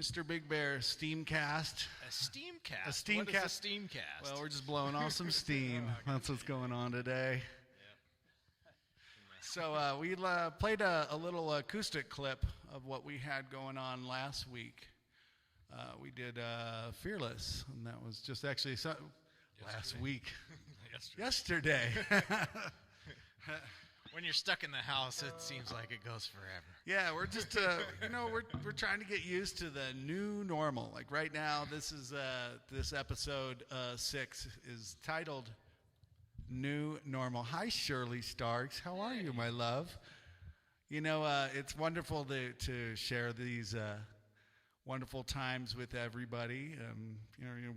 Mr. Big Bear Streamcast. A Steamcast? A Steamcast. What is a Steamcast? Well, we're just blowing off some steam. That's what's going on today. So we played a little acoustic clip of what we had going on last week. We did Fearless, and that was just actually last week. Yesterday. When you're stuck in the house, it seems like it goes forever. Yeah, we're just, we're trying to get used to the new normal. Like right now, this is this episode 6 is titled New Normal. Hi, Shirley Starks. How are you, my love? You know, it's wonderful to share these wonderful times with everybody.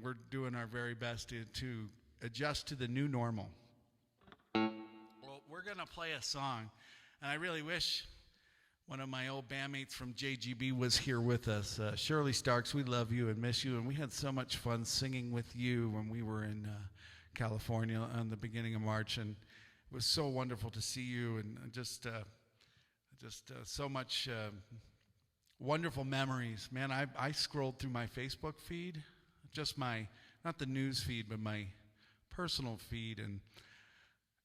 We're doing our very best to adjust to the new normal. We're going to play a song, and I really wish one of my old bandmates from JGB was here with us. Shirley Starks, we love you and miss you, and we had so much fun singing with you when we were in California on the beginning of March, and it was so wonderful to see you, and just so much wonderful memories. Man, I scrolled through my Facebook feed, just not the news feed, but my personal feed, and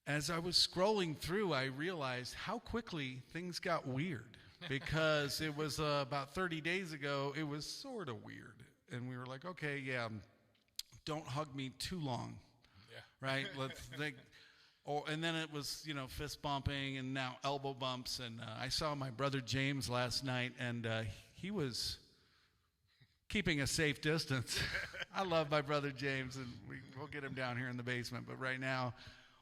as I was scrolling through, I realized how quickly things got weird, because it was about 30 days ago, it was sort of weird. And we were like, okay, yeah, don't hug me too long, right? Let's think. And then it was, fist bumping, and now elbow bumps. And I saw my brother James last night, and he was keeping a safe distance. I love my brother James, and we'll get him down here in the basement. But right now,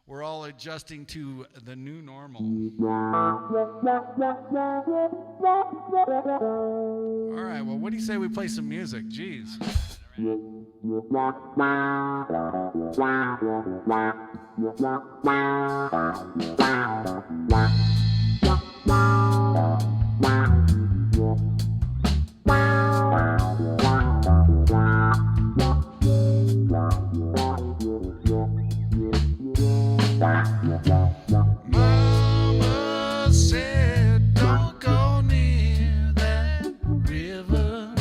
we're all adjusting to the new normal. All right, well, what do you say we play some music? Jeez. Mama said, don't go near that river.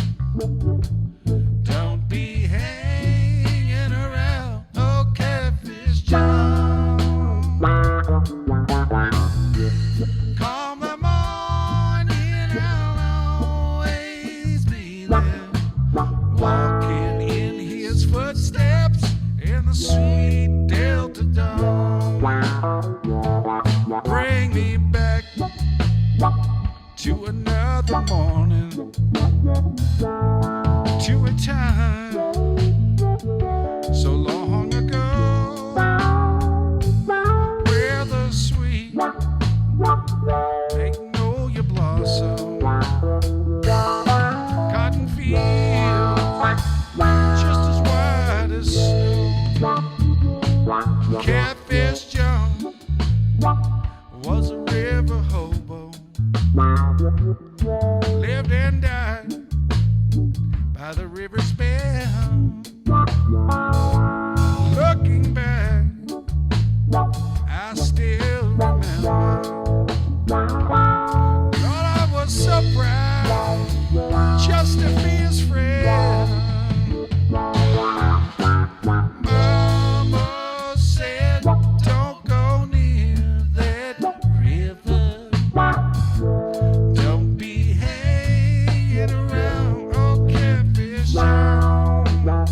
Don't be hanging around no catfish John. Come the morning, I'll always be there, walking in his footsteps in the sweet Delta dawn. Bring me back to another morning, to a time so long ago, where the sweet magnolia blossom, cotton fields just as wide as snow. Catfish John was a river hobo, lived and died by the river's bend. Looking back, I still remember. Lord, I was so proud just to be his friend. Mama said, don't go near that river. Don't be hanging around old catfish John. Come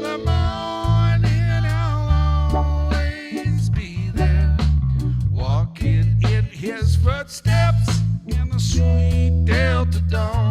the morning, I'll always be there, walking in his footsteps in the sweet Delta dawn.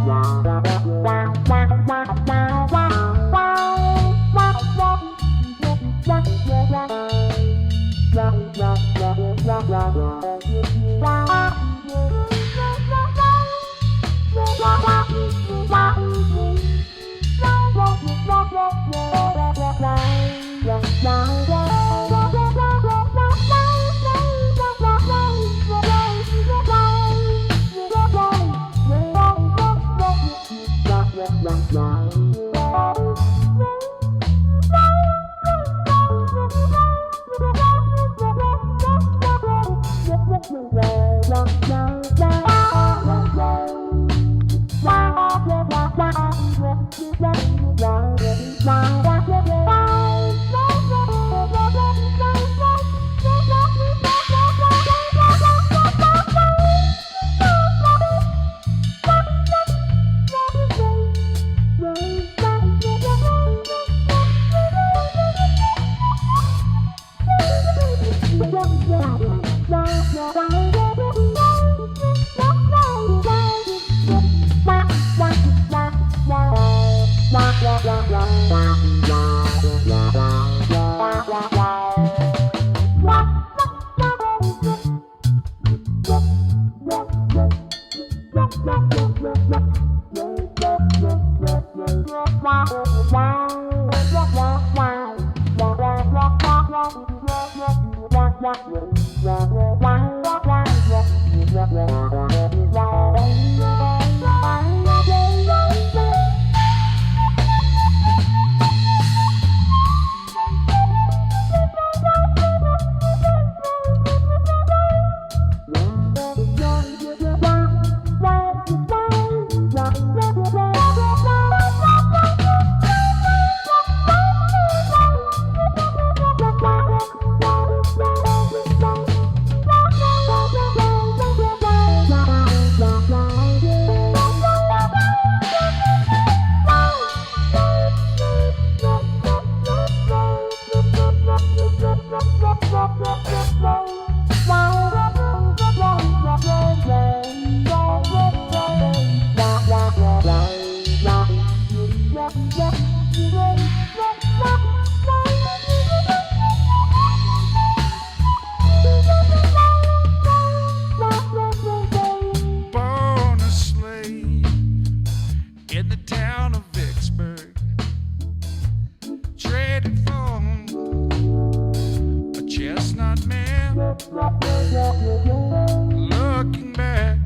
Looking back,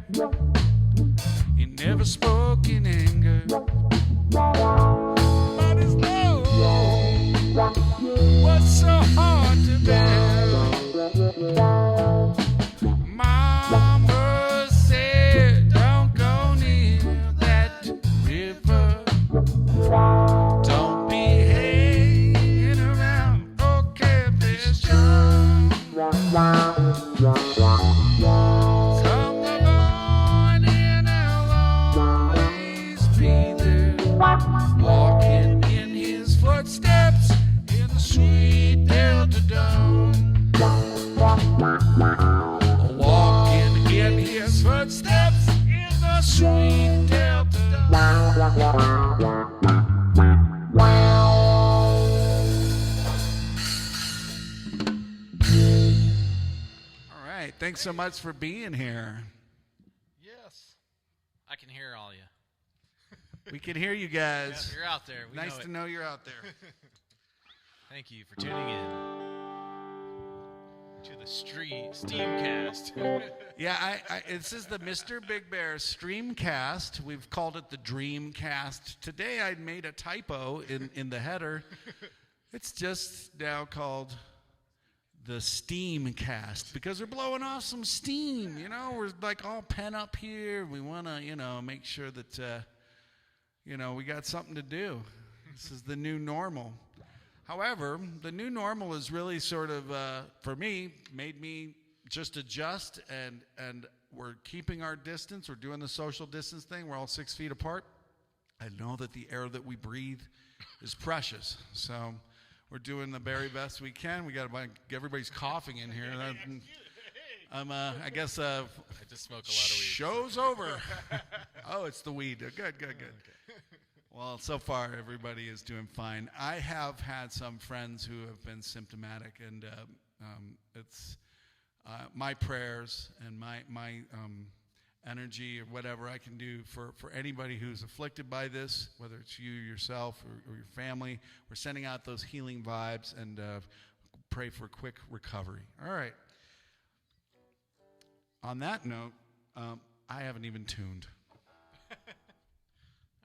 he never spoke in anger, but his love was so hard to bear. Mama said, don't go near that river. Don't be hanging around, okay, Bear Stream. Come along and I'll always be there, walking in his footsteps in the sweet Delta dawn. Walking in his footsteps in the sweet Delta dawn. All right, thanks so much for being here. Yes. I can hear all you. We can hear you guys. Yeah, you're out there. We Nice to know you're out there. Thank you for tuning in to the Steamcast. Yeah, this is the Mr. Big Bear Streamcast. We've called it the Dreamcast. Today I made a typo in the header. It's just now called the Steamcast because we're blowing off some steam. You know, we're like all pent up here. We want to, make sure that, we got something to do. This is the new normal. However, the new normal is really sort of, for me, made me just adjust, and we're keeping our distance. We're doing the social distance thing. We're all 6 feet apart. I know that the air that we breathe is precious. So we're doing the very best we can. We got to everybody's coughing in here. I guess I just smoke a lot of weed. Show's over. Oh, it's the weed. Good. Well, so far everybody is doing fine. I have had some friends who have been symptomatic, and it's my prayers and my energy or whatever I can do for anybody who's afflicted by this, whether it's you yourself or your family. We're sending out those healing vibes and pray for quick recovery. All right. On that note, I haven't even tuned.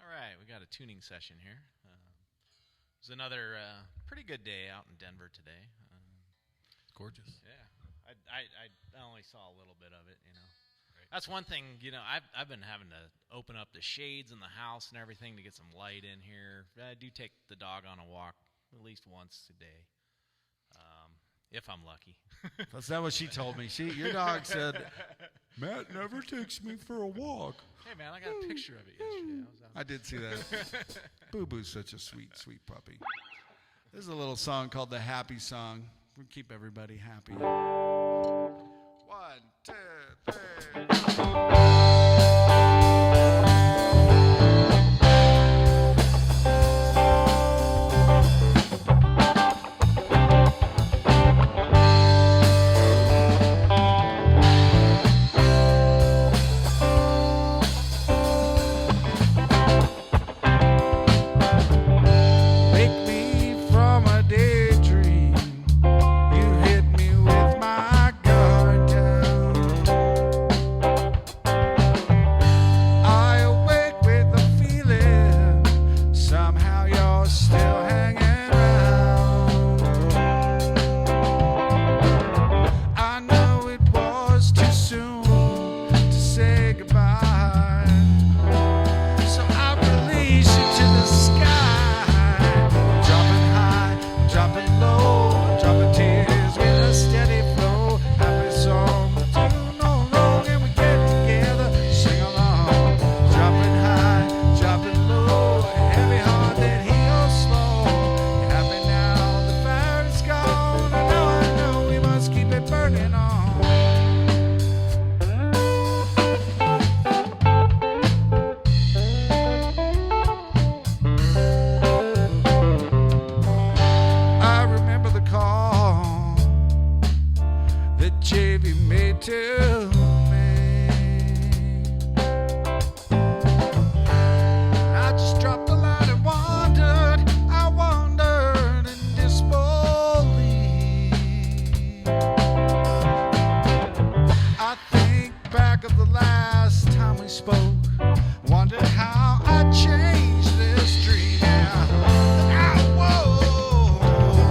All right, we got a tuning session here. It was another pretty good day out in Denver today. Gorgeous. Yeah, I only saw a little bit of it, Right. That's one thing, I've been having to open up the shades in the house and everything to get some light in here. I do take the dog on a walk at least once a day, if I'm lucky. That's not what she told me. Your dog said, Matt never takes me for a walk. Hey, man, I got a picture of it yesterday. I did see that. Boo Boo's such a sweet, sweet puppy. This is a little song called The Happy Song. We keep everybody happy. 1, 2, 3. the last time we spoke. Wondered how I changed this dream. Yeah. Whoa,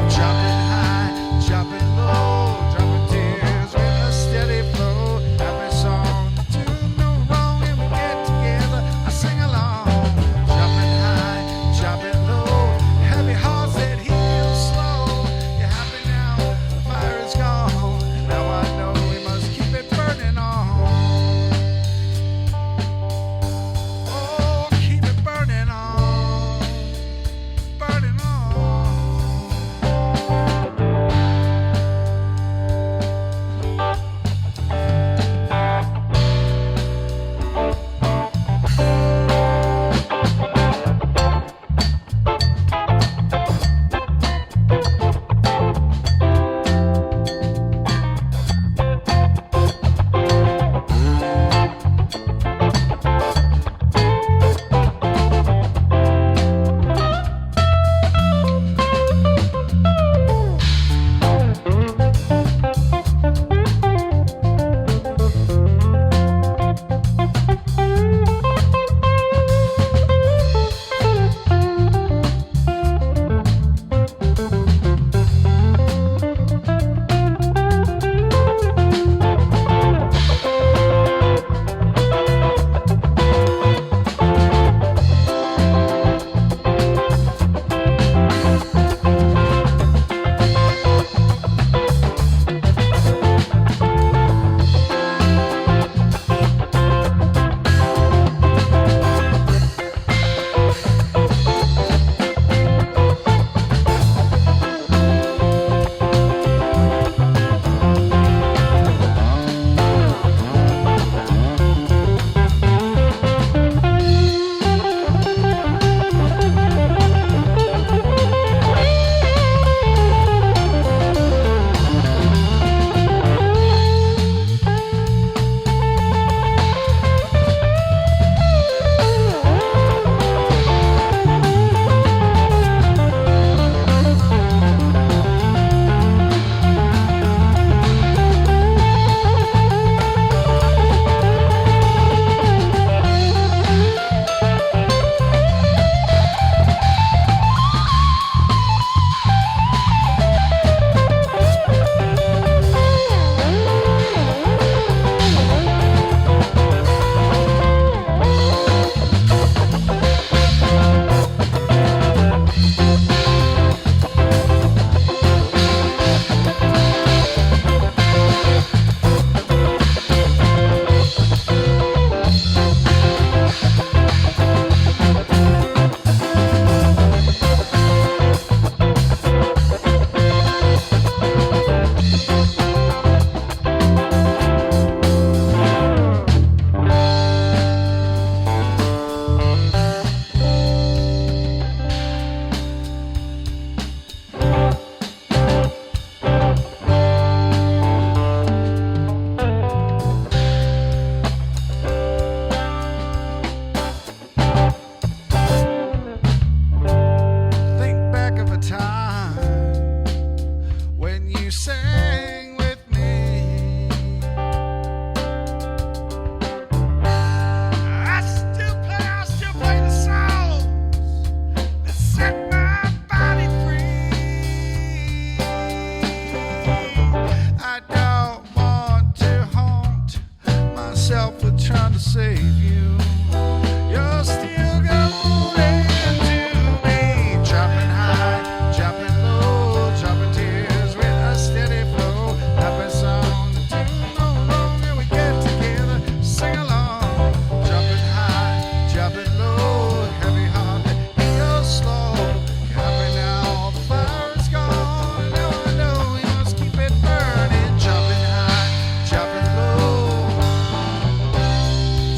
dropping high, dropping low, dropping tears with a steady flow. Happy song, do no wrong, and we get together. I sing along. Dropping high, dropping low, heavy hearts that heal slow. You're happy now, the fire is gone. Now I know we must keep it burning on. Oh, keep it burning on, burning on.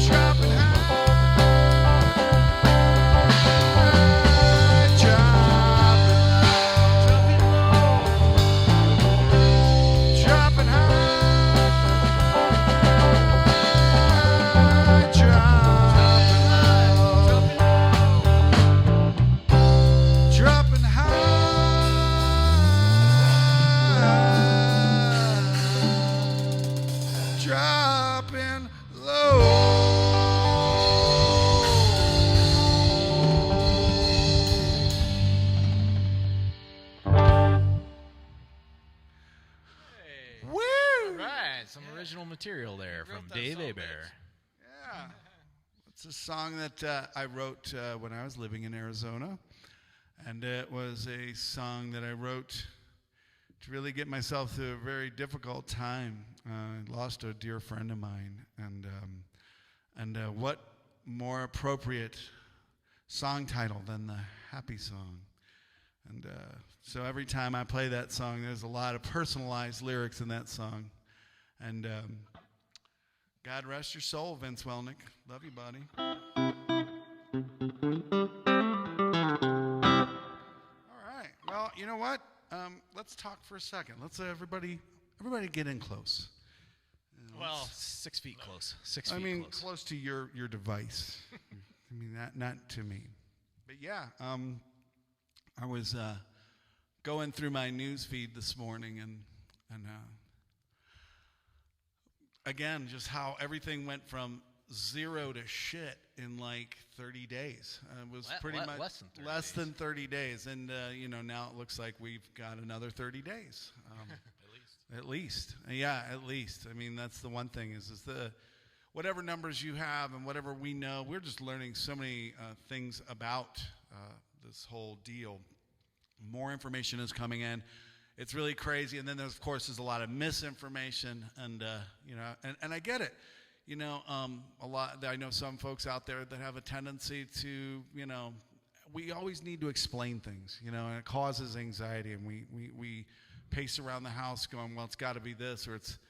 Dropping Some original material there from Dave Abear. Yeah. It's a song that I wrote when I was living in Arizona. And it was a song that I wrote to really get myself through a very difficult time. I lost a dear friend of mine. And what more appropriate song title than the happy song? And so every time I play that song, there's a lot of personalized lyrics in that song. And God rest your soul, Vince Welnick. Love you, buddy. All right. Well, you know what? Let's talk for a second. Let's everybody get in close. Well, 6 feet close. 6 feet I mean, close to your device. I mean, not to me. But yeah, I was going through my news feed this morning and again, just how everything went from zero to shit in like 30 days. It was pretty much less than 30 days. And, now it looks like we've got another 30 days. At least. Yeah, at least. I mean, that's the one thing is the whatever numbers you have and whatever we know, we're just learning so many things about this whole deal. More information is coming in. It's really crazy, and then there's, of course, a lot of misinformation, and and I get it. A lot. I know some folks out there that have a tendency to, we always need to explain things, and it causes anxiety, and we pace around the house going, well, it's got to be this, or it's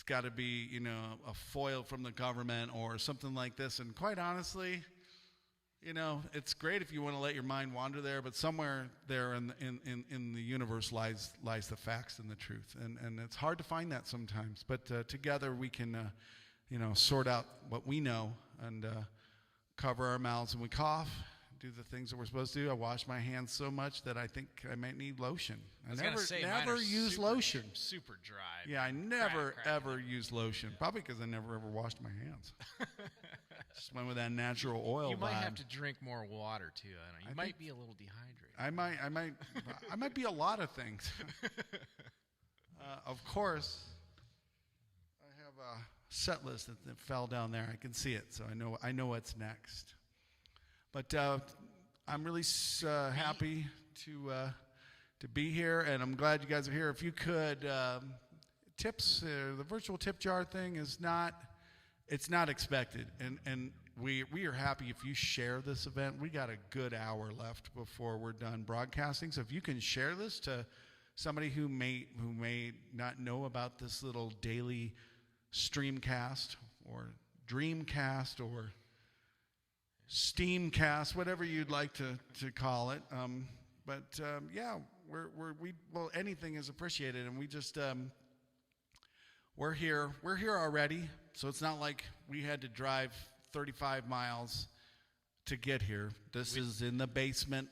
got to be, a foil from the government or something like this, and quite honestly. It's great if you want to let your mind wander there, but somewhere there in the universe lies the facts and the truth, and it's hard to find that sometimes. But together we can, sort out what we know and cover our mouths when we cough, do the things that we're supposed to do. I wash my hands so much that I think I might need lotion. I never use lotion. Super dry. Yeah, I never ever use lotion. Probably because I never ever washed my hands. Just went with that natural oil. You might vibe. have to drink more water too. I don't know. You might be a little dehydrated. I might be a lot of things. Of course, I have a set list that fell down there. I can see it, so I know what's next. But I'm really happy to be here, and I'm glad you guys are here. If you could, tips, the virtual tip jar thing is not expected, and we are happy if you share this event. We got a good hour left before we're done broadcasting, so if you can share this to somebody who may not know about this little daily Streamcast or Dreamcast or Steamcast, whatever you'd like to call it. Well, anything is appreciated, and we just we're here already. So it's not like we had to drive 35 miles to get here. This is in the basement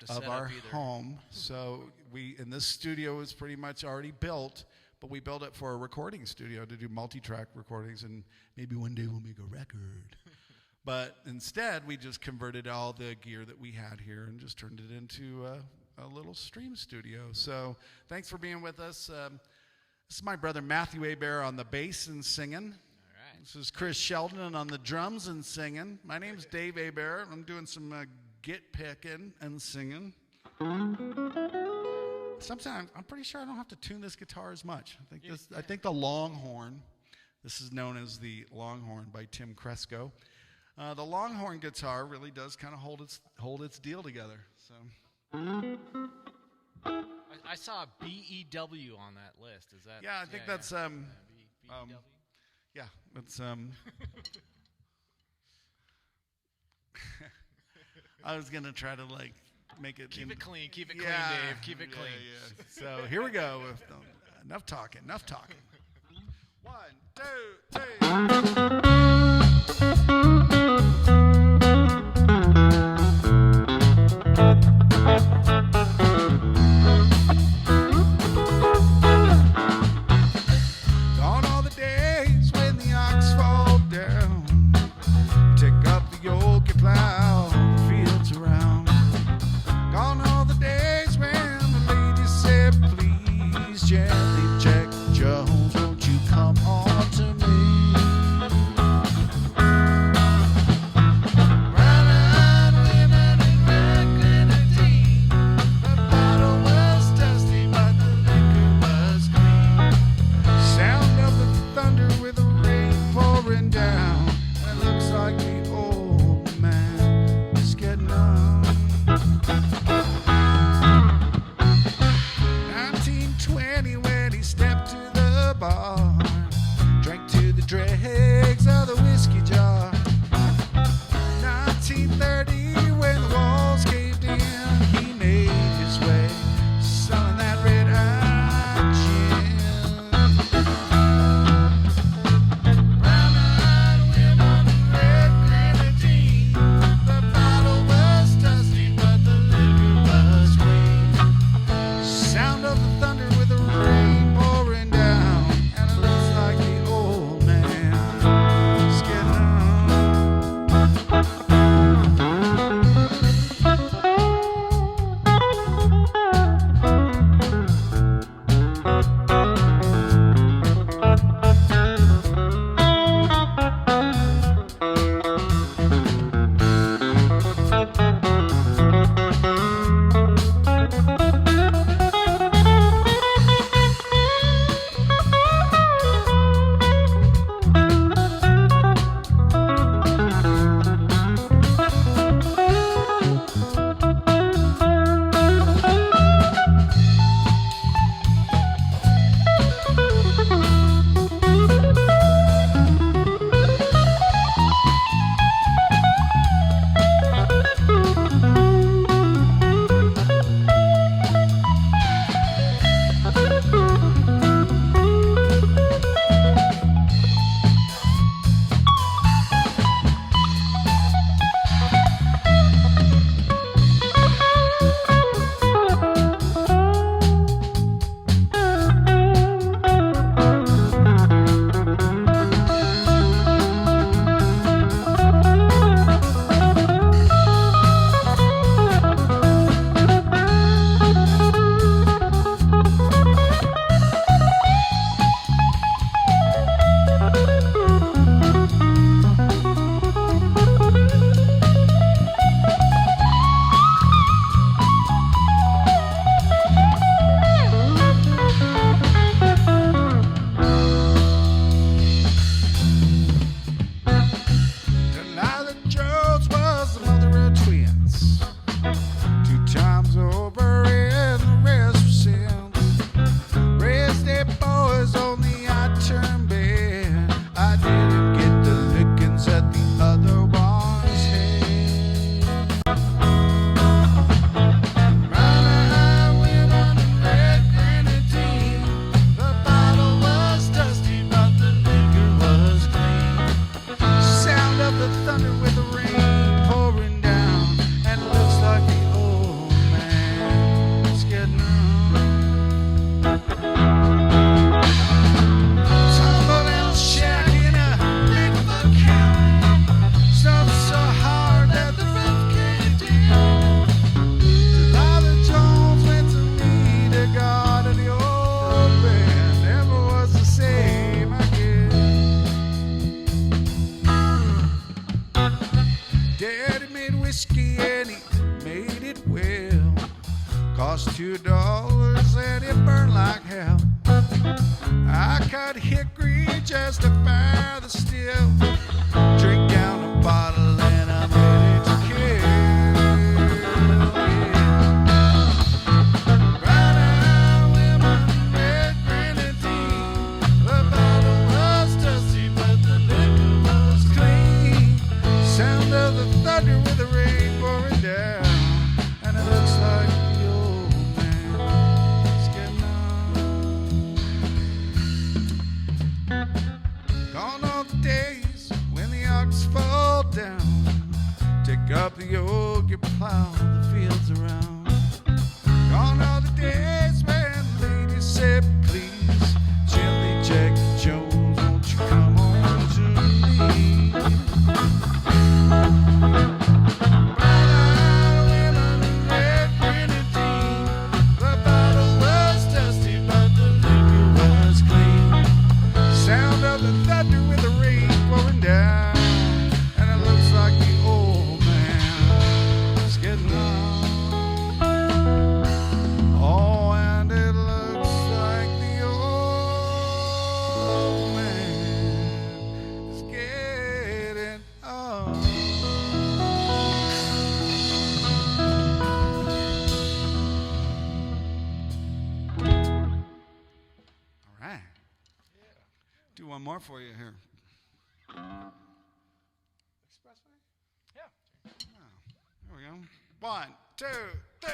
of our home. So this studio is pretty much already built, but we built it for a recording studio to do multi-track recordings, and maybe one day we'll make a record. But instead, we just converted all the gear that we had here and just turned it into a little stream studio. So thanks for being with us. This is my brother Matthew Abear on the bass and singing. All right. This is Chris Sheldon on the drums and singing. My name's Dave Abear. I'm doing some git picking and singing. Sometimes I'm pretty sure I don't have to tune this guitar as much. I think the Longhorn. This is known as the Longhorn by Tim Cresco. The Longhorn guitar really does kind of hold its deal together. So. I saw BEW on that list. Is that? Yeah, I think that's BEW. Yeah, that's I was gonna try to make it. Keep it clean, Dave. Keep it clean. Yeah. So here we go. Enough talking. 1, 2, 3. On all the days when the ox fall down, the thunder with the rain pouring down, and it looks like the old man is getting on. Tumble in a shack in a Bigfoot county, stuffed so hard that the roof caved in. Delilah Jones went to meet a God, and the old man never was the same again. Daddy made whiskey and he made it well. Cost $2 and it burned like hell. I cut hickory just to fire the steel. Drink down a bottle and I'm ready to kill. Brown-eyed women, red grenadine. The bottle was dusty, but the liquor was clean. Sound of the thunder with the rain pouring down, and it looks like the old man is getting on. Gone are the days when the ox fall down. Take up the yoke, you plow the fields around. Gone are the days when ladies said, please, Jimmy Jack Jones, won't you come on to me? Brown-eyed women and red grenadine. The bottle was dusty, but the liquor was clean. Sound of the thunder with the rain pouring down, and it looks like the old man is getting on. Oh, and it looks like the old man is getting on. All right. Do one more for you here. Expressway? Yeah. There we go. 1, 2, 3.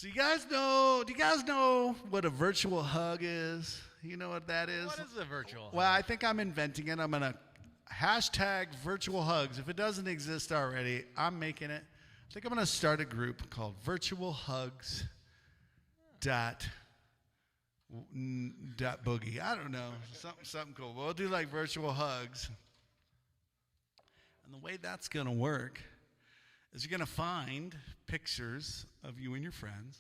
So you guys know? Do you guys know what a virtual hug is? You know what that is? What is a virtual hug? Well, I think I'm inventing it. I'm gonna hashtag virtual hugs. If it doesn't exist already, I'm making it. I think I'm gonna start a group called Virtual Hugs. Dot boogie. I don't know. Something cool. We'll do like virtual hugs. And the way that's going to work is you're going to find pictures of you and your friends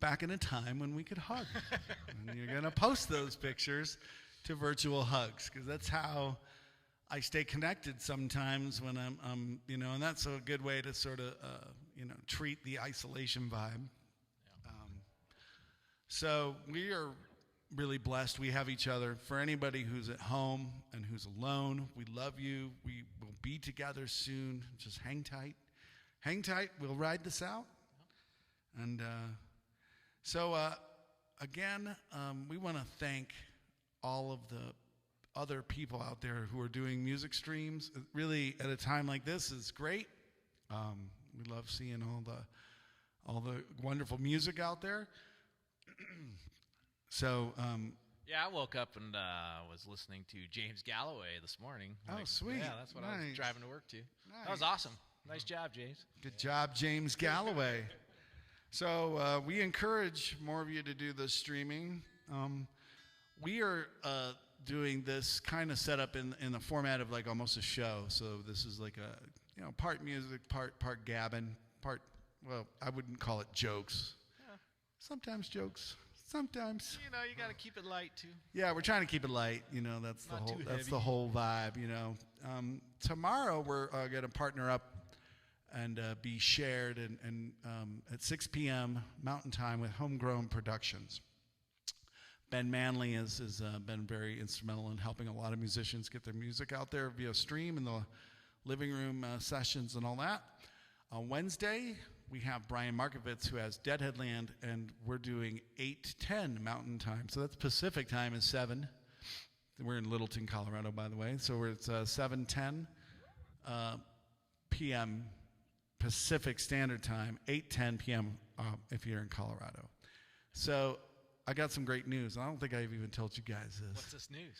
back in a time when we could hug. And you're going to post those pictures to virtual hugs, because that's how I stay connected sometimes when I'm and that's a good way to sort of, treat the isolation vibe. So we are really blessed. We have each other. For anybody who's at home and who's alone, we love you. We will be together soon. Just hang tight. Hang tight. We'll ride this out. And again, we want to thank all of the other people out there who are doing music streams. Really, at a time like this, is great. We love seeing all the wonderful music out there. So, yeah, I woke up and was listening to James Galloway this morning. Oh, sweet. Yeah, that's what I was driving to work to. Nice. That was awesome. Nice job, James. Good job, James Galloway. So we encourage more of you to do the streaming. We are doing this kind of setup in the format of like almost a show. So this is like a part music, part gabbing, part, well, I wouldn't call it jokes. Sometimes jokes. Sometimes. You got to keep it light too. Yeah, we're trying to keep it light. That's the whole vibe. Tomorrow we're going to partner up and be shared and at 6 p.m. Mountain Time with Homegrown Productions. Ben Manley has been very instrumental in helping a lot of musicians get their music out there via stream in the living room sessions and all that. On Wednesday, we have Brian Markovitz, who has Deadhead Land, and we're doing 8:10 Mountain Time. So that's Pacific Time is 7. We're in Littleton, Colorado, by the way. So it's 7:10 p.m. Pacific Standard Time, 8:10 p.m. If you're in Colorado. So I got some great news. I don't think I've even told you guys this. What's this news?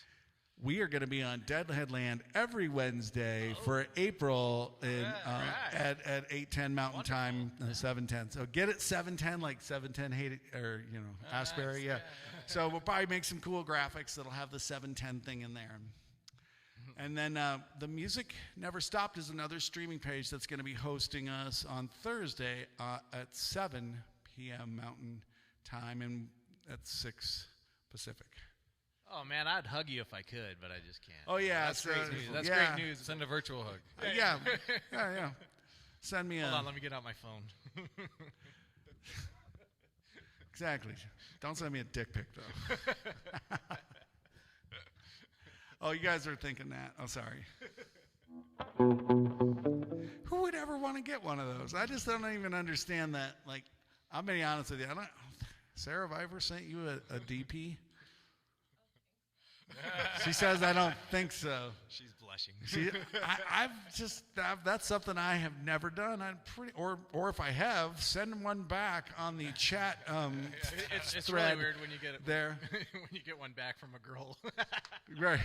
We are going to be on Deadhead Land every Wednesday for April at 8:10 Mountain Time, 7:10. So get it 7:10, like 7:10 Haiti, or Asbury, yeah. So we'll probably make some cool graphics that'll have the 7:10 thing in there. And then the Music Never Stopped is another streaming page that's going to be hosting us on Thursday at 7 p.m. Mountain Time and at 6 Pacific. Oh, man, I'd hug you if I could, but I just can't. Oh, yeah. That's great news. That's great news. Send a virtual hug. Yeah. Send me Hold on, let me get out my phone. Exactly. Don't send me a dick pic, though. Oh, you guys are thinking that. Oh, sorry. Who would ever want to get one of those? I just don't even understand that. Like, I'm being honest with you. Sarah, have I ever sent you a DP? She says, I don't think so. She's blushing. That's something I have never done. Or if I have, send one back on the chat it's thread. really weird when you get it there. when you get one back from a girl. Right.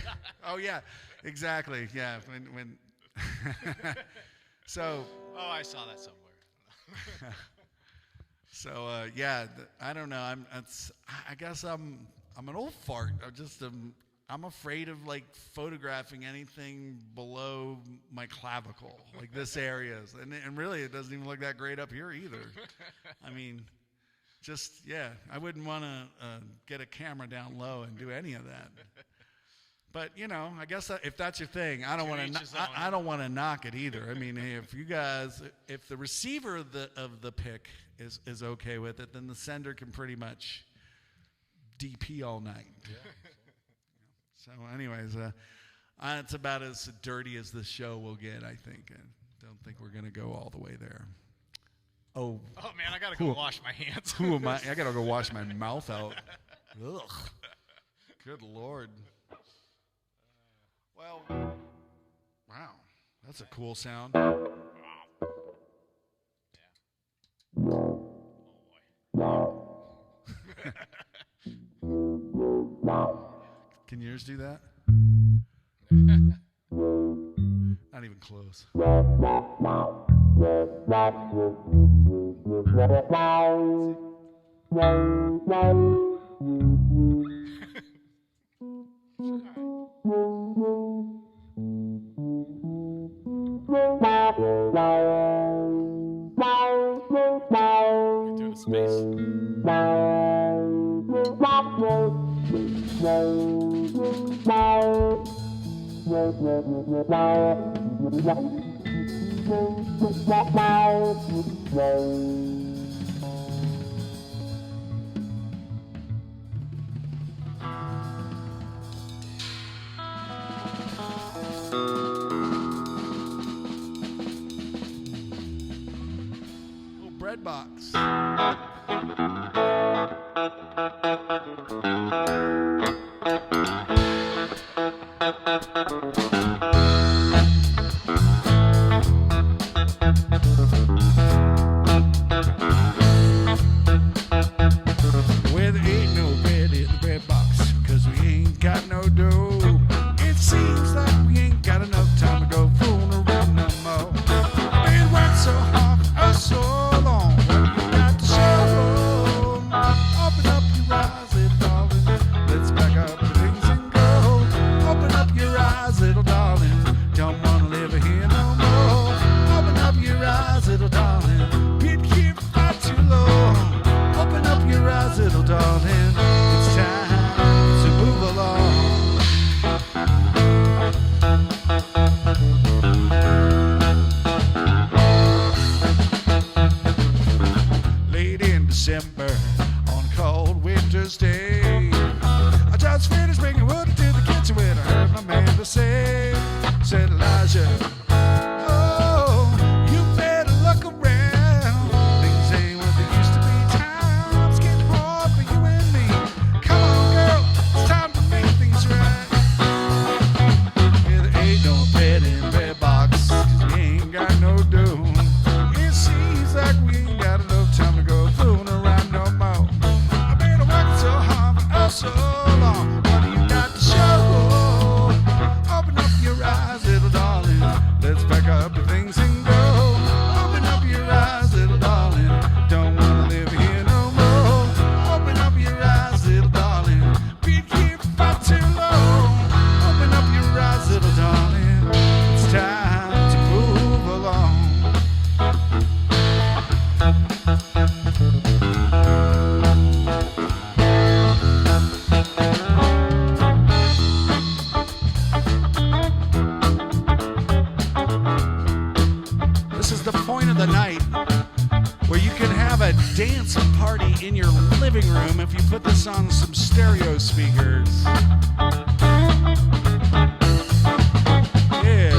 Oh yeah, exactly. Yeah. When So. Oh, I saw that somewhere. So I don't know. I guess I'm an old fart. I'm afraid of like photographing anything below my clavicle, like this area, and really it doesn't even look that great up here either. I mean, I wouldn't want to get a camera down low and do any of that. But I guess if that's your thing, I don't want to knock it either. I mean, if the receiver of the pic is okay with it, then the sender can pretty much DP all night. Yeah. So anyways, it's about as dirty as this show will get, I think. I don't think we're going to go all the way there. Oh man, I got to go wash my hands. Who am I? I got to go wash my mouth out. Ugh. Good Lord. Well, wow. That's a cool sound. Wow. Yeah. Oh, yours do that? Not even close. Do a space. Little bread box. Where there ain't no bread in the bread box, 'cause we ain't got no dough. It seems like we ain't got enough time to go fooling around no more. Been working so hard for so long. What you got to show? Open up your eyes, little darling. Let's back up the things and go. Open up your eyes, little darling. Don't wanna live here no more. Open up your eyes, little darling. Been here far too long. Open up your eyes, little darling. It's time to move along. Late in December, on a cold winter's day, I just finished bringing wood into the kitchen when I heard my man say, said Elijah, oh, you better look around. Things ain't what they used to be. Time's getting hard for you and me. Come on, girl, it's time to make things right. Yeah, there ain't no bread in the bread box, 'cause we ain't got no dough. It seems like we ain't got enough time to go fooling around no more. I've been working so hard for oh so long. What do you got to show? Open up your eyes, little darling. Let's pack up the things and go. Open up your eyes, little darling. Don't wanna live here no more. Open up your eyes, little darling. Been here far too long. Open up your eyes, little darling. It's time to move along. This is the point of the night where you can have a dance party in your living room if you put this on some stereo speakers. Yeah.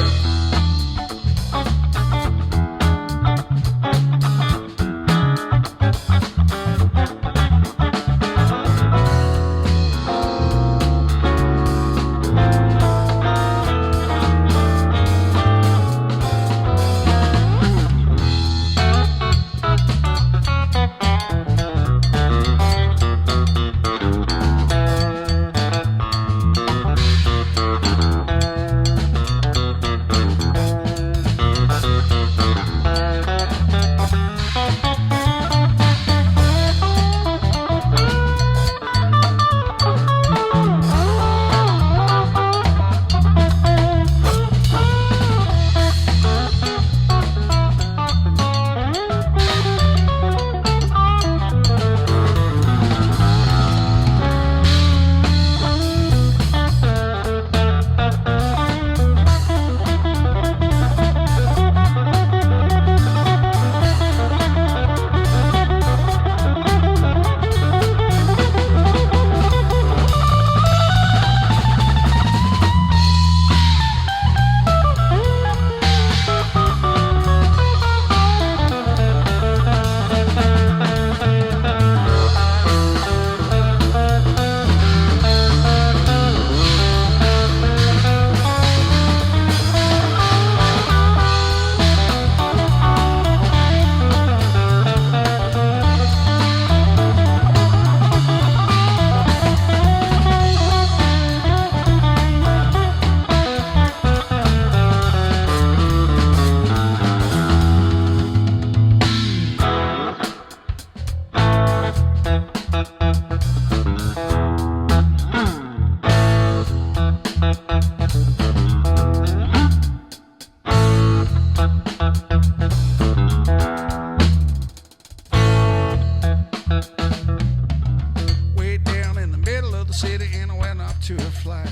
Way down in the middle of the city, and I went up to a flyer.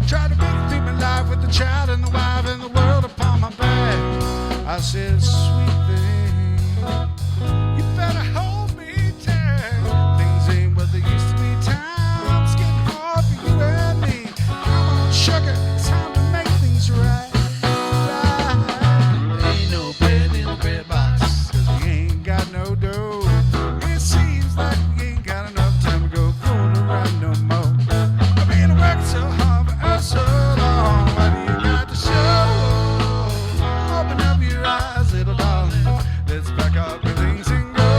Tried to make it through my life with the child and the wife and the world upon my back. I said, sweet thing, you better hold me tight. Things ain't what they used to be. Time's getting hard for you and me. Come on, sugar, it's time to make things right. Right. Ain't no bread in the bread box, 'cause we ain't got no dough. It seems like we ain't got enough time to go fooling around no more. I've been working so hard for us so long. What do you got to show? Open up your eyes, little darling. Let's back up where things can go.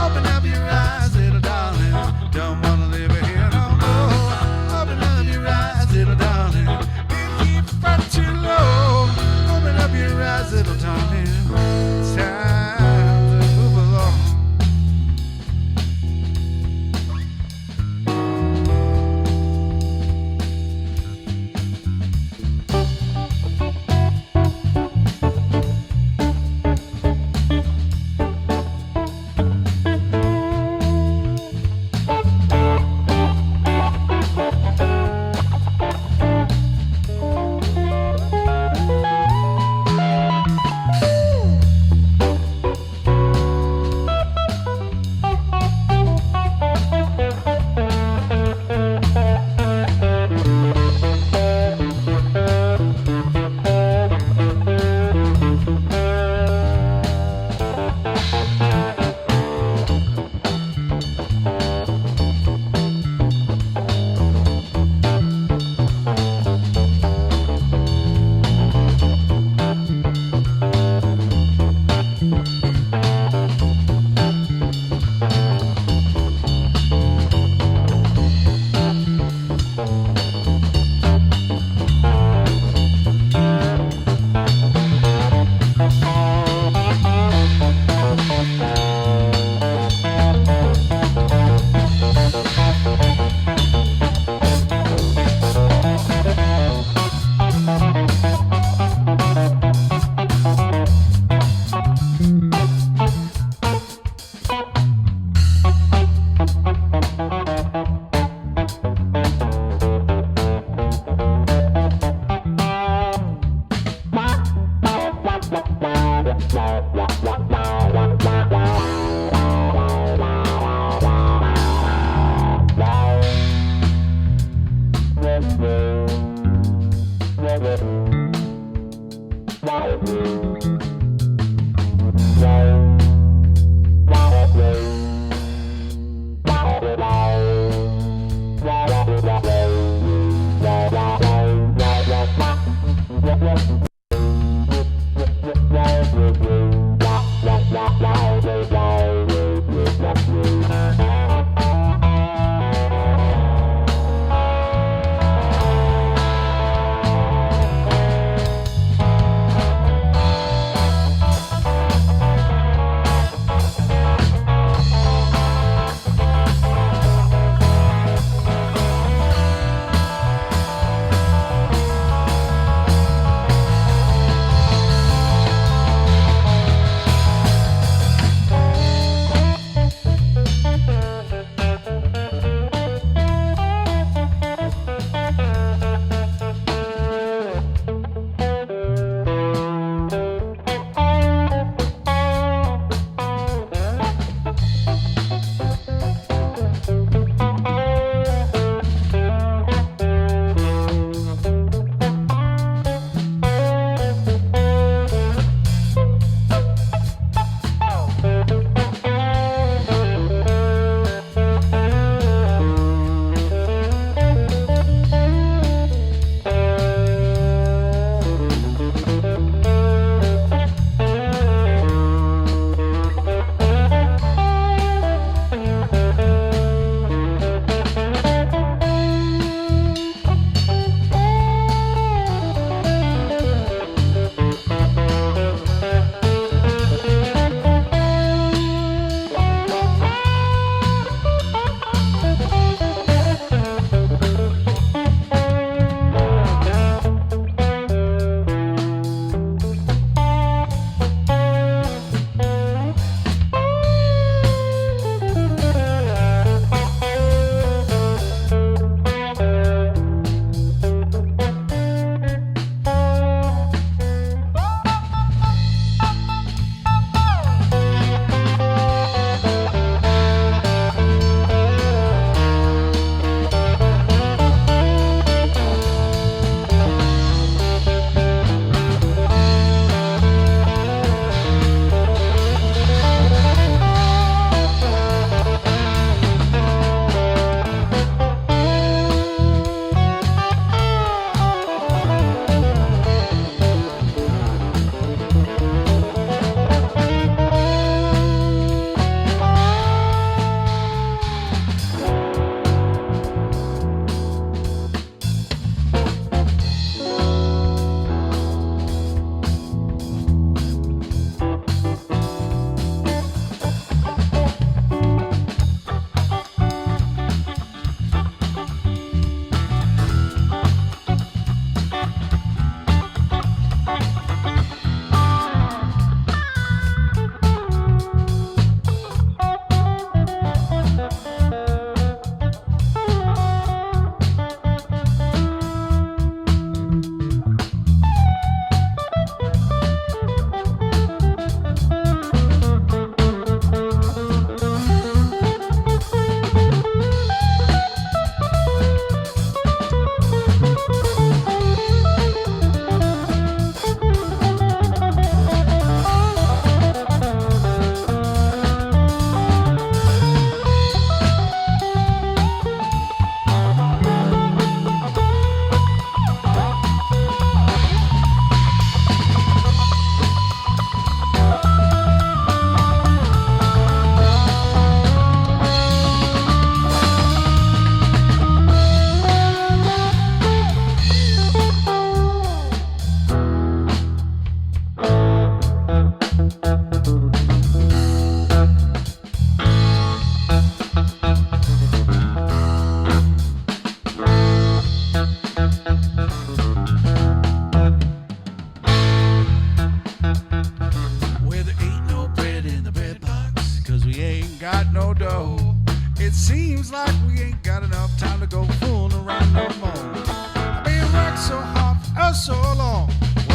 Open up your eyes, little darling. Don't wanna live here no more. Open up your eyes, little darling. Can't keep front too low. Open up your eyes, little darling. It's time to move along.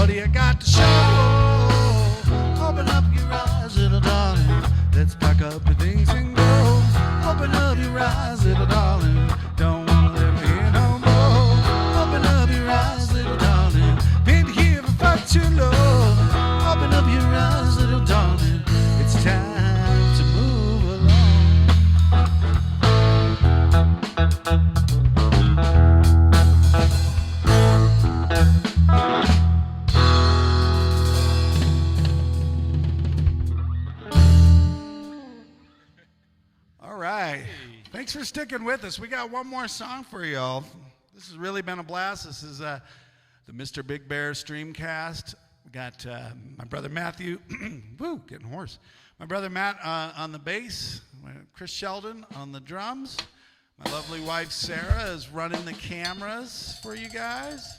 What do you got to show? Open up your eyes, little darling. Let's pack up the things and go. Open up your eyes, little darling. Don't wanna live here no more. Open up your eyes, little darling. Been here for far too long. Open up your eyes, little darling. It's time to move along. All right. Thanks for sticking with us. We got one more song for y'all. This has really been a blast. This is the Mr. Big Bear Streamcast. We got my brother Matthew, woo, getting hoarse. My brother Matt on the bass, Chris Sheldon on the drums. My lovely wife Sara is running the cameras for you guys.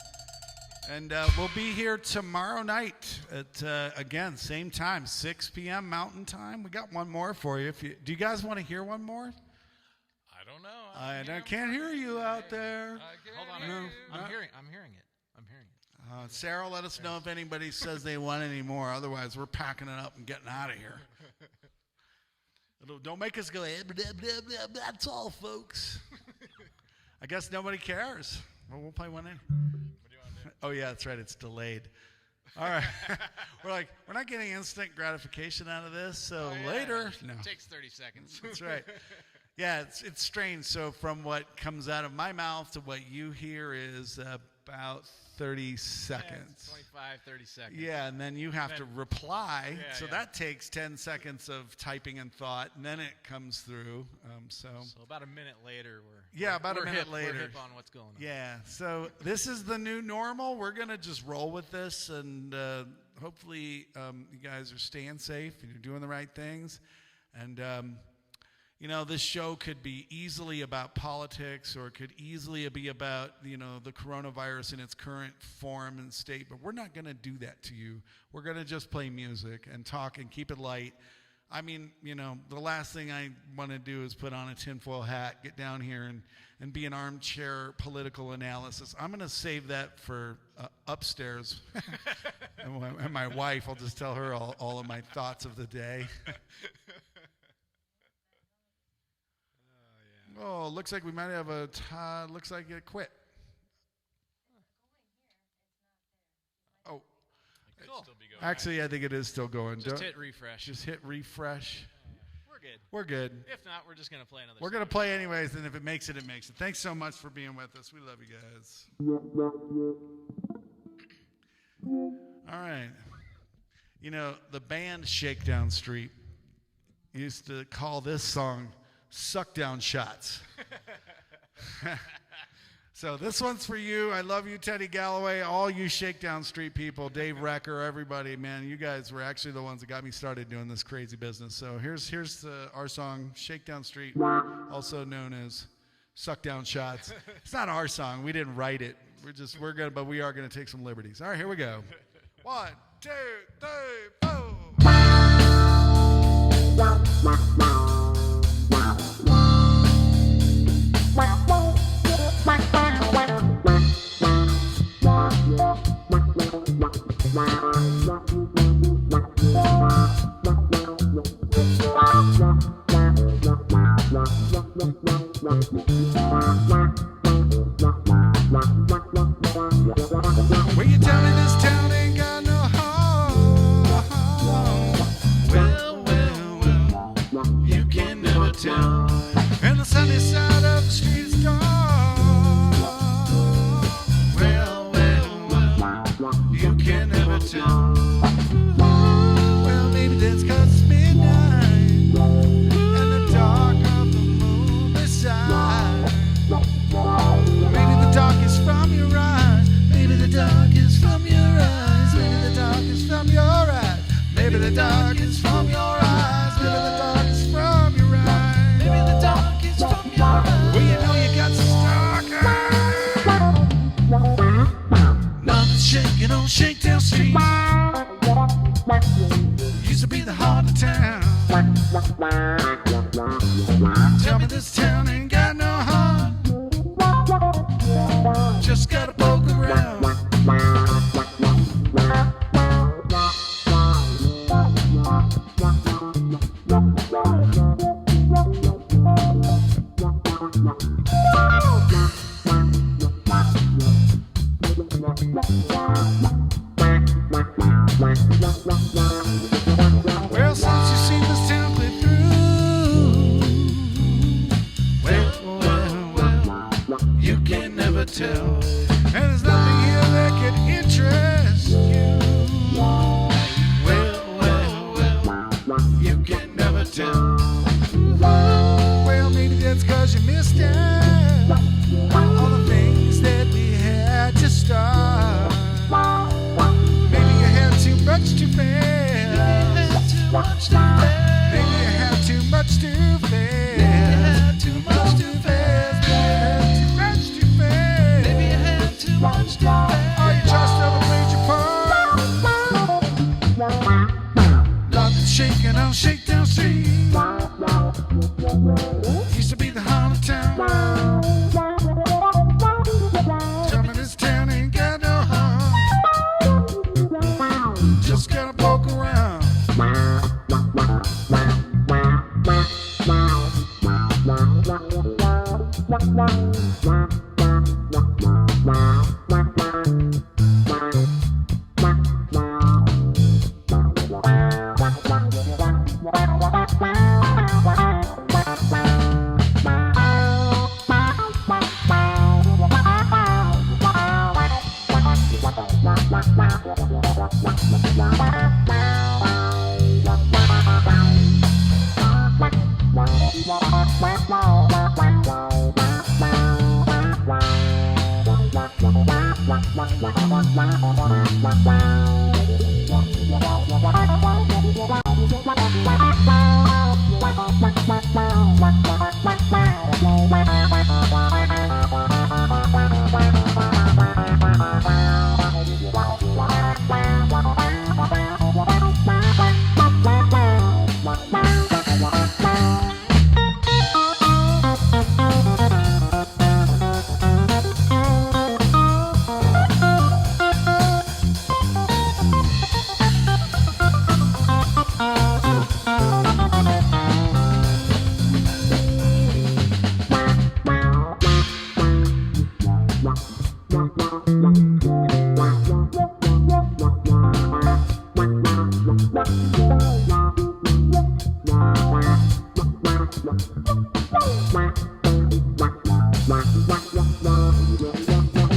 And we'll be here tomorrow night at, again, same time, 6 p.m. Mountain Time. We got one more for you. Do you guys want to hear one more? I don't know. I can't hear you out there. Hold on. No. I'm hearing it. I'm hearing it. Sarah, let us know if anybody says they want any more. Otherwise, we're packing it up and getting out of here. Don't make us go, blah, blah, blah, blah. That's all, folks. I guess nobody cares. Well, we'll play one in. What do you want to do? Oh, yeah, that's right. It's delayed. All right. We're not getting instant gratification out of this, so later. No. It takes 30 seconds. That's right. Yeah, it's strange. So from what comes out of my mouth to what you hear is about 30 seconds. 25, 30 seconds. Yeah, and then you have to reply. Yeah, so that takes 10 seconds of typing and thought, and then it comes through. So about a minute later, about a minute later. We're hip on what's going on. Yeah, so this is the new normal. We're going to just roll with this, and hopefully you guys are staying safe and you're doing the right things. And this show could be easily about politics, or it could easily be about, the coronavirus in its current form and state, but we're not going to do that to you. We're going to just play music and talk and keep it light. I mean, the last thing I want to do is put on a tinfoil hat, get down here and be an armchair political analysis. I'm going to save that for upstairs. and my wife, I'll just tell her all of my thoughts of the day. Oh, looks like we might have a tie. Looks like it quit. Oh. Cool. Actually, I think it is still going. Just hit refresh. Just hit refresh. We're good. We're good. If not, we're just going to play another We're going to play anyways, and if it makes it, it makes it. Thanks so much for being with us. We love you guys. All right. The band Shakedown Street used to call this song Suck Down Shots. So this one's for you. I love you, Teddy Galloway, all you Shakedown Street people, Dave Recker, everybody. Man, you guys were actually the ones that got me started doing this crazy business. So here's our song, Shakedown Street, also known as Suck Down Shots. It's not our song. We didn't write it. But we are gonna take some liberties. All right, here we go. 1, 2, 3, 4. Well, you tell me this town ain't got no home. Well, you can never tell. And the sunny side of the street is gone. Well, you can never tell. Well, maybe that's 'cause it's midnight and the dark of the moon beside. Maybe the dark is from your eyes. Maybe the dark is from your eyes. Maybe the dark is from your eyes. Maybe the dark is from your eyes. Maybe the dark is from your eyes. Maybe the dark is from your eyes. Well, you got some stalkers. Nothing's shaking on Shakedown Street. Used to be the heart of town. Tell me this town ain't got no heart. Just gotta poke around. Well, since you seen this town clear through, well, you can never tell. And there's nothing here that can interest you. Well, you can never tell. Well, maybe that's 'cause you missed out all the things that we had to start. Maybe you had too much too fast. Maybe you had too much too fast. Too much too fast. Too much too fast. Maybe you had too much too fast. Oh, you just never played your part. Nothing's shaking on Shakedown Street. Used to be the heart of town. Tell me this town ain't got no heart. Just gotta poke around.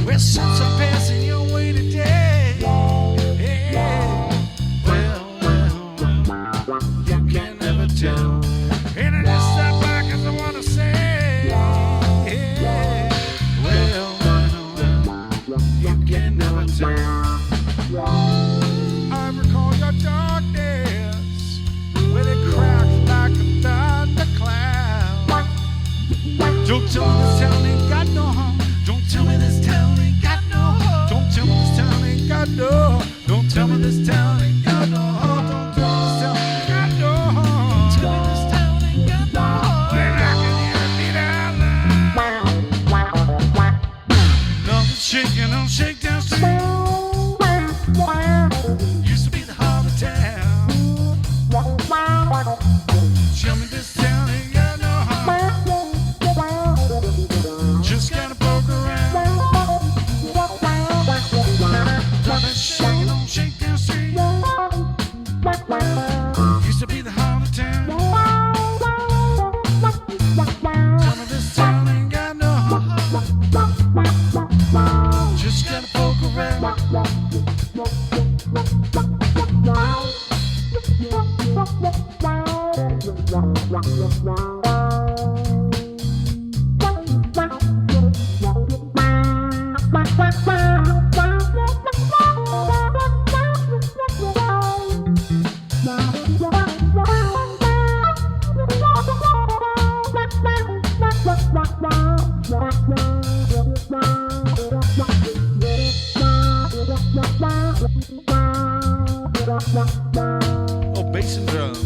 Well, since I'm passing your way today, well, you can never tell. And I just stop by 'cause I wanna say, well, you can never tell. I recall your darkness when it cracked like a thundercloud. Don't tell me this town ain't got no harm. Don't tell me this town ain't got no harm. Don't tell me this town ain't got no. Don't tell me this town ain't got no harm. Don't tell me this town ain't got no harm. Tell me this town ain't got no harm. And I can hear it beat out loud. Nothing's shaking on Shakedown Street. Used to be the heart of town. Tell me this town ain't got no harm. Just gotta poke around. Nothing's shaking on Shakedown Street. Used to be the heart of town. Tell me this town ain't got no heart. Just gotta poke around. Oh, bass and drums.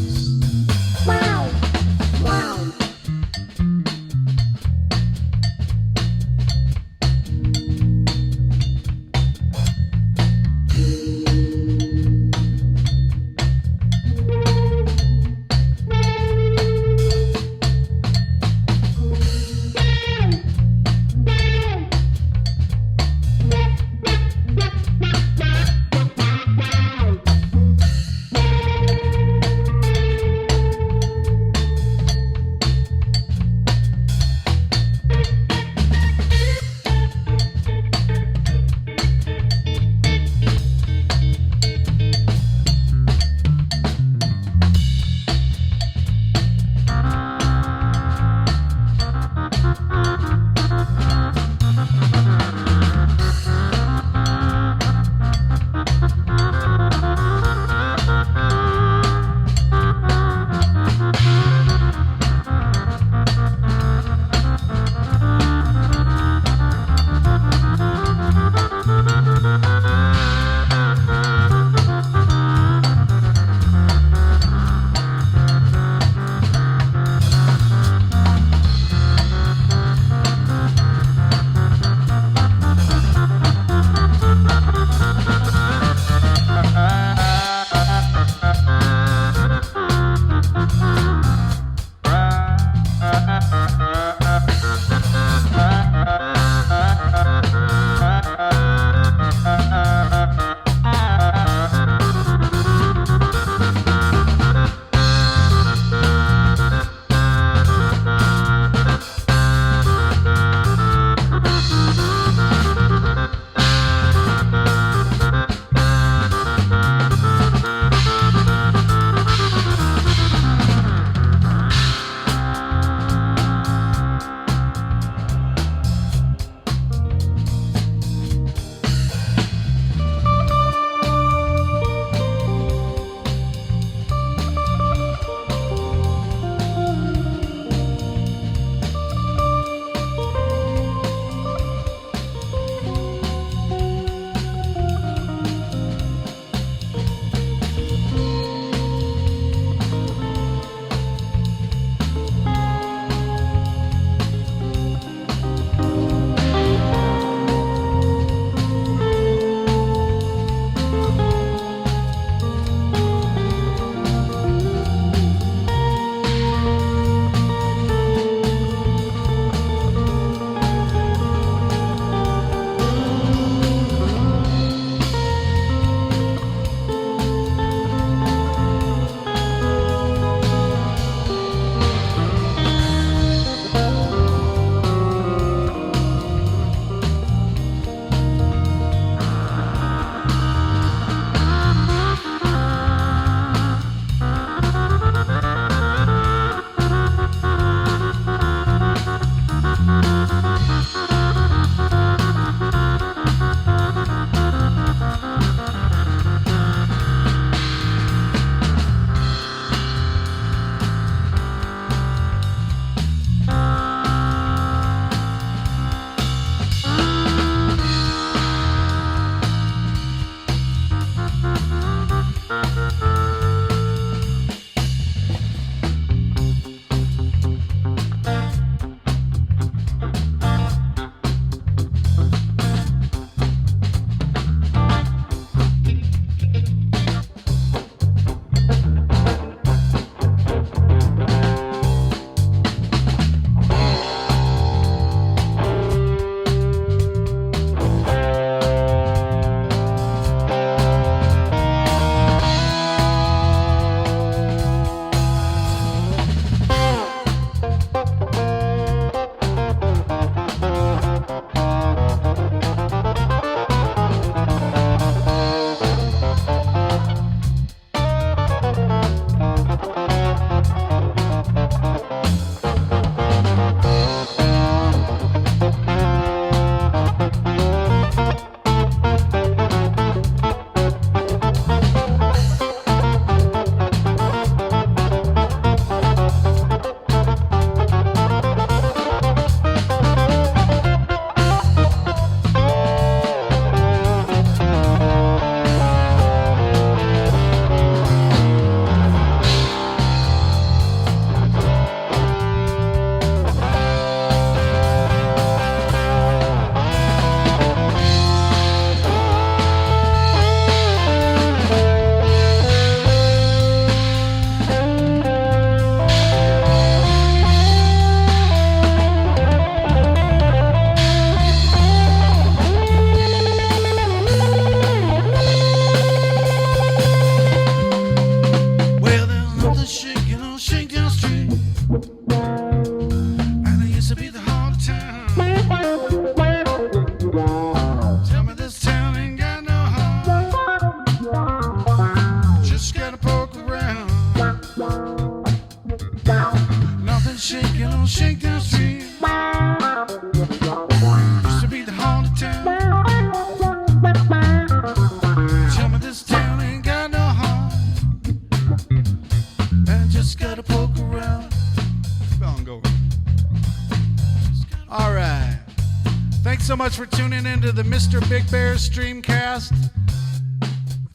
much for tuning into the Mr. Big Bear Streamcast.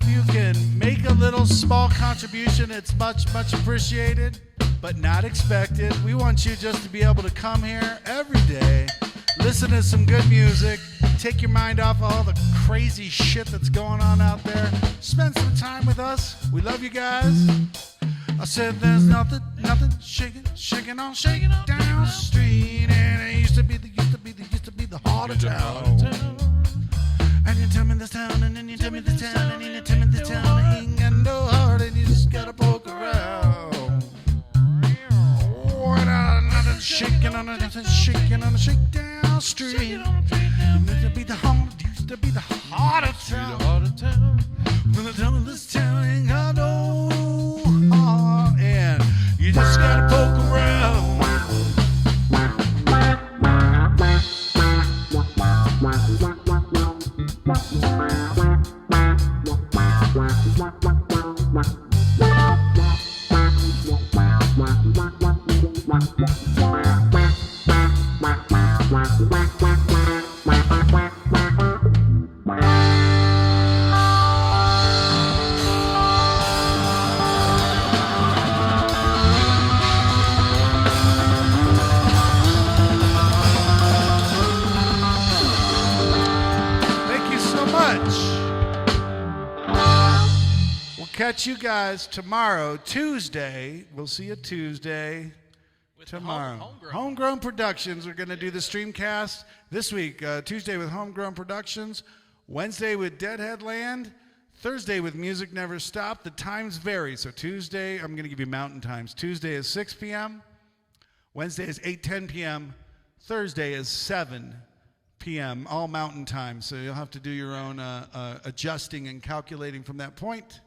If you can make a little small contribution, it's much, much appreciated, but not expected. We want you just to be able to come here every day, listen to some good music, take your mind off of all the crazy shit that's going on out there. Spend some time with us. We love you guys. I said there's nothing shaking on down street, and it used to be the heart of town. And you tell me this town, and then you tell me this town, and then you tell me this town, ain't got no heart, and you just gotta poke around. Nothing shaking on the shakedown street. And used to be the heart of town. When the town of this town ain't got no heart, and you just gotta poke around. Catch you guys tomorrow, Tuesday. We'll see you Tuesday. With tomorrow. Homegrown Productions. We're going to do the Streamcast this week. Tuesday with Homegrown Productions. Wednesday with Deadhead Land. Thursday with Music Never Stop. The times vary. So Tuesday, I'm going to give you mountain times. Tuesday is 6 p.m. Wednesday is 8:10 p.m. Thursday is 7 p.m. All mountain times. So you'll have to do your own adjusting and calculating from that point.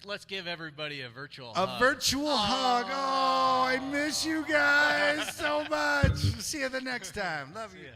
Let's give everybody a virtual hug. A virtual hug. Oh, I miss you guys so much. See you the next time. Love you.